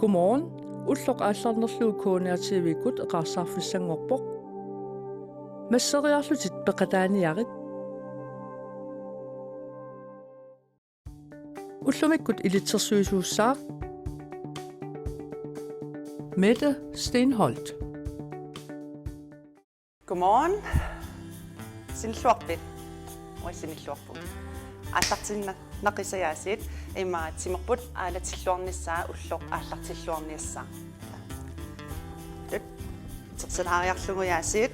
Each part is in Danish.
Godmorgen. Eqaarsaarneq kooneartiivikut eqaarsaarfissanngorpoq. Masseriarlutit peqataaniarit. Ullumikkut ilitsersuisuussaaq. Mette Stenholt. Godmorgen. Sinilluarpit. Sinilluarput. Аллартинна нақисаяасит имаатсимерпут аалатиллуарниссаа уллоқ ааллартиллуарниассаа. Тэт терсилаариарлугуяасит.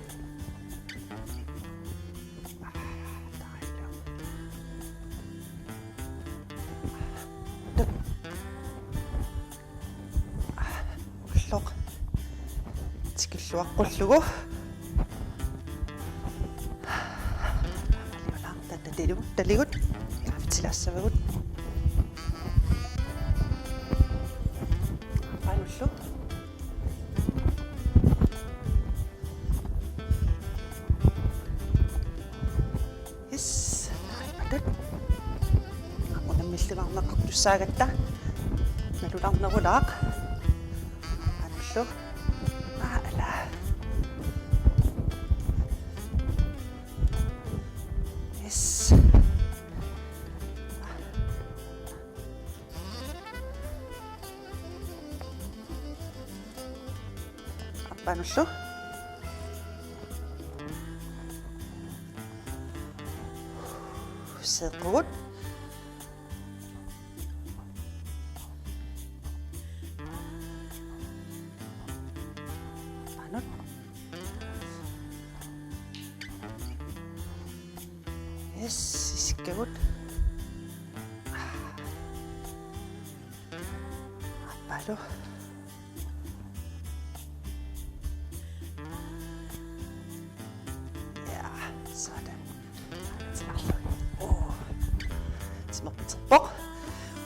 Уллоқ тикиллуаққуллугу. Талигут Tilaassavagут Paanullu Yes Patat Unamilluarneqartussaagatta Nalularnerulaaq Paanullu Ala Yes Paanullu Sequt Paanut Yes isikkagut Appalu Sådan. Simmerpiterpoq.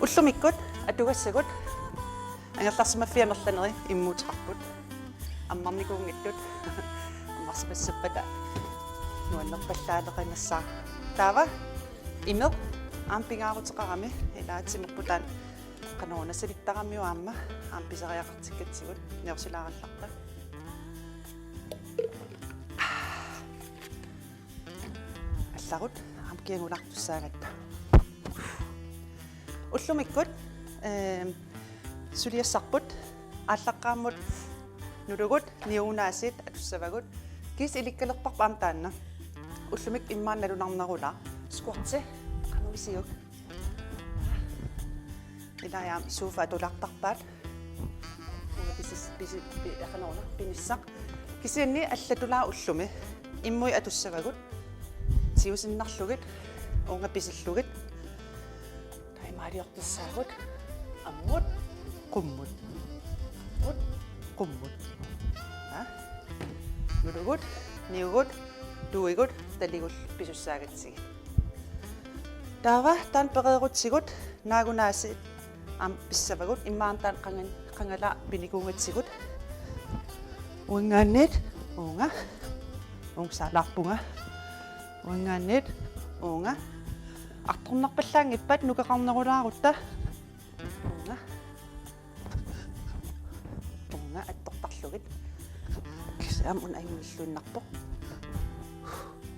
Ullumikkut atugassagut. Angerlarsimaffiamerlaneri immuuteqarput. Ammarnikuungittut. Ammarsipassappata. Nuannerpallaaleqanassaa. Taava imeq aampingaaruteqarami ilaatimmerputaan qanorunasalittaqamiu aamma aampisariaqartikkatsigut neorsilaarallarta. Allarut aamkiangulartussaagatta. Ullumikkut suliassarput ааllaqqaammut nulugut niunaasit atussavagut kis ilikkalerparpa aam taanna ullumik immaannalunarnerula skuarti qanuisiuk ilayaam suufa atulartarpaat pisi aqanorna pinissaq kisianni allatulaa ullumi immui atussavagut siusinnarlugit ungapisillugit taimaaliortissaagut ammut qummut nulugut niugut tuigut taligul pisussaagatsig taava taan pereerutsigut naagunaasit am pissavagut immaan taan qangala pinikuungatsigut uingaannit unga ungsaalaarpunga uingaannit unga artornarpallaangippat nukeqarnerulaarutta unga attortarlugit kisam un aimulluinnarpoq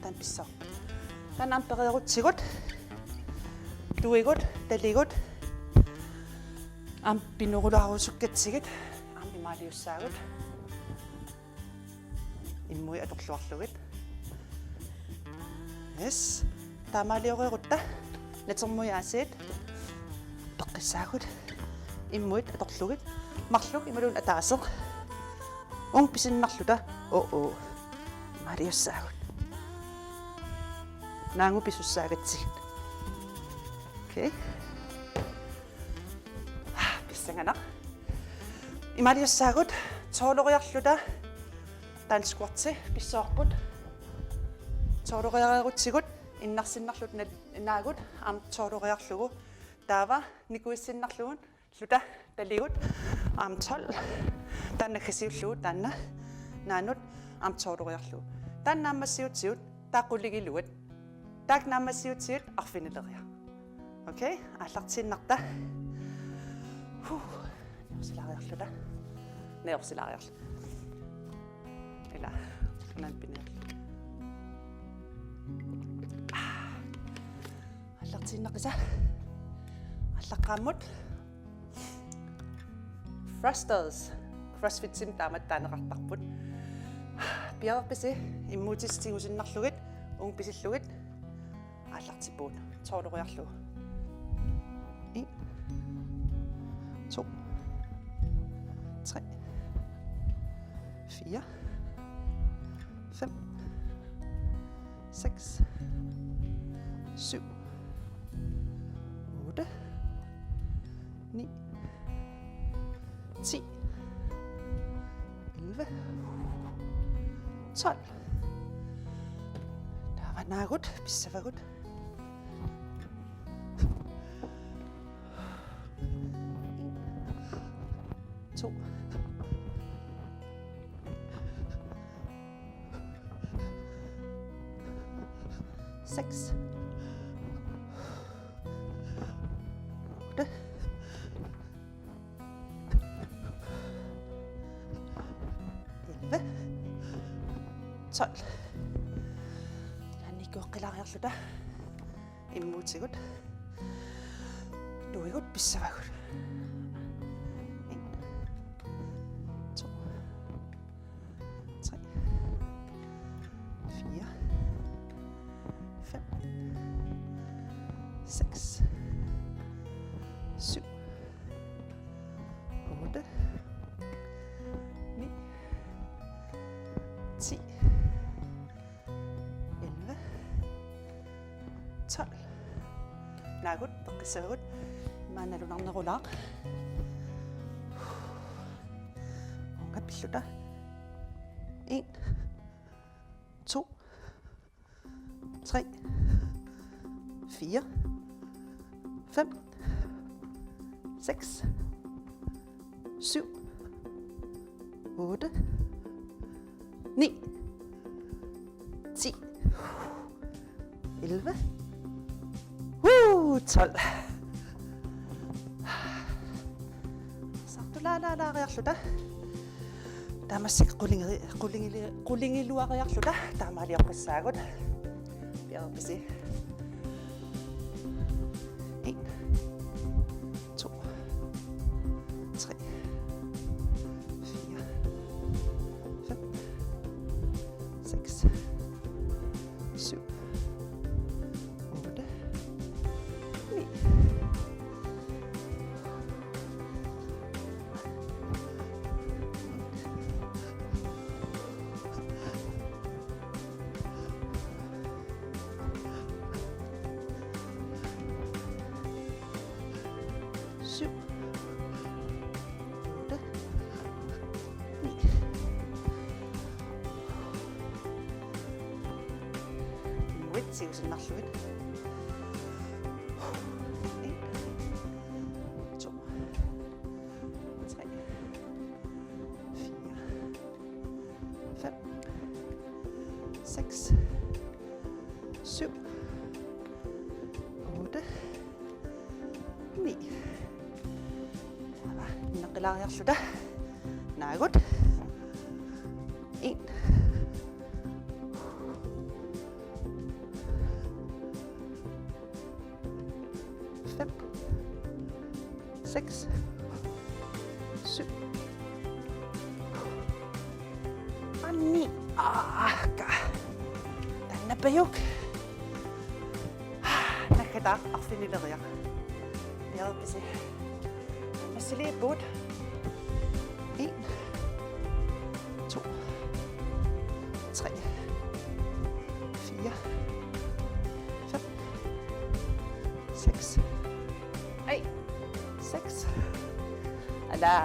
tan pissar tan ampereerutsigut tuigut taligut am pinurulaaruusukkatsigut am imaaliussaagut immui atorluarlugit yes taamaaliorerutta natermuyaasiit peqqissaagut immuit atorlugit marluk imalun ataaseq ung pisinnarluta maaliussaagut naangu pisussaagatsigut okay pissanganaq imaaliussaagut tooloriarluta tanskuarti pissoorput tooloriareerutsigut innarsinnarlut naagut am tooloriarlugu taava nikuissinnarlugun luta taligut am 12 tannakhasiullugu taanna naanut am tooloriarlugu taannaammassiutsiut taaqulligilugut taaknaammassiutsiut arfinileriaq okay аллартииннарта Nervsilariarluta. Nervsilariarlu. Eller sådan binært. Allartiinnaqisa. Allaqammut. Thrusters. CrossFit sim taamat taaneqartarput. Piarpisi immuutistigusinnarlugit ungpisillugit аллартипуут тоолориарлу 1 2 3 4 5 6 7 8 9 10 11 12 Der var nagut, pisse var godt. 2 6 8 11 12 Qilariarluta immuutigut luigut pissavagut 1 2 3 4 5 6 7 8 9 10 11 12 Nagut, taqqissagut. Maannalunarnerulaaq. Ongapilluta. 1 2 3 4 5 6 7 8 9 10 11 12 Sartulaalaariarluta taamassik qulingiluariarluta taamaaliaqqissaagut piarpisi 1 2 3 4 5 6 7 8 9 7 8 9 Muitsiusinnarlugit 1 2 3 4 5 6 7 8 9 Naqilariarluta naagut 1 5 6 7 9 Tannapajuk nakata arfinileriaq Piarpisi Massiliippuut 1 2 3 4 5 6 8 6 Ala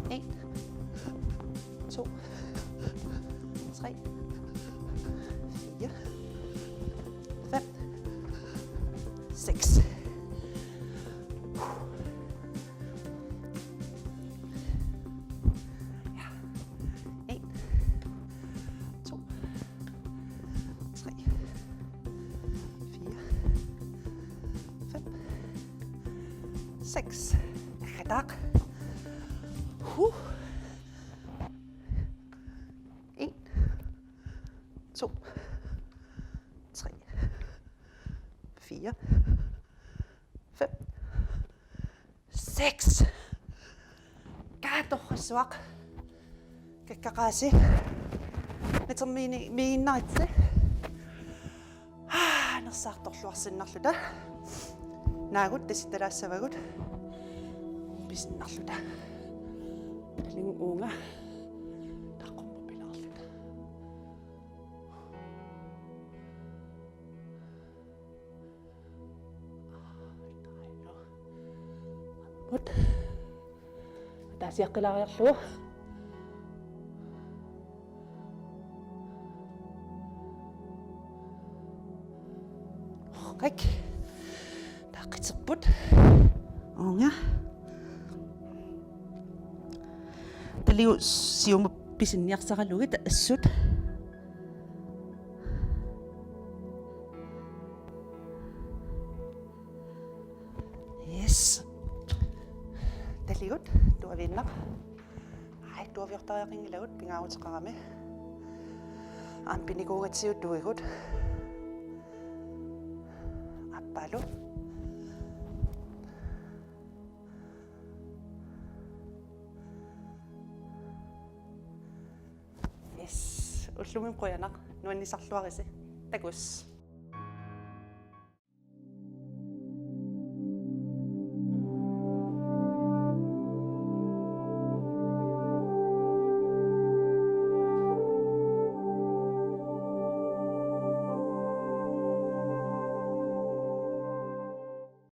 1 2 3 4 5 6 6 6. Redak. 1, 2, 3, 4, 5, 6. Kato swak. Kakasi. Net som miinnaitse. Nersaartorluarsinnarluta. Naagut tisitalaassavagut. Pisinnarluta. Lingu uunga. Taqumma pilarluta. Taino. Mut. Taasiaqqilariarlugu. Kak. Taqitserput. Onga. Taliu siuma pisinniarsaralugit assut. Yes. Taliut tuavinnar. Ai tuaviortariaqingilagut pingaavutеqarami. Ampinikuungatsiut tuigut. Appalo. Yes. Ullumim qoyanaq nuannisarluarisi. Takus.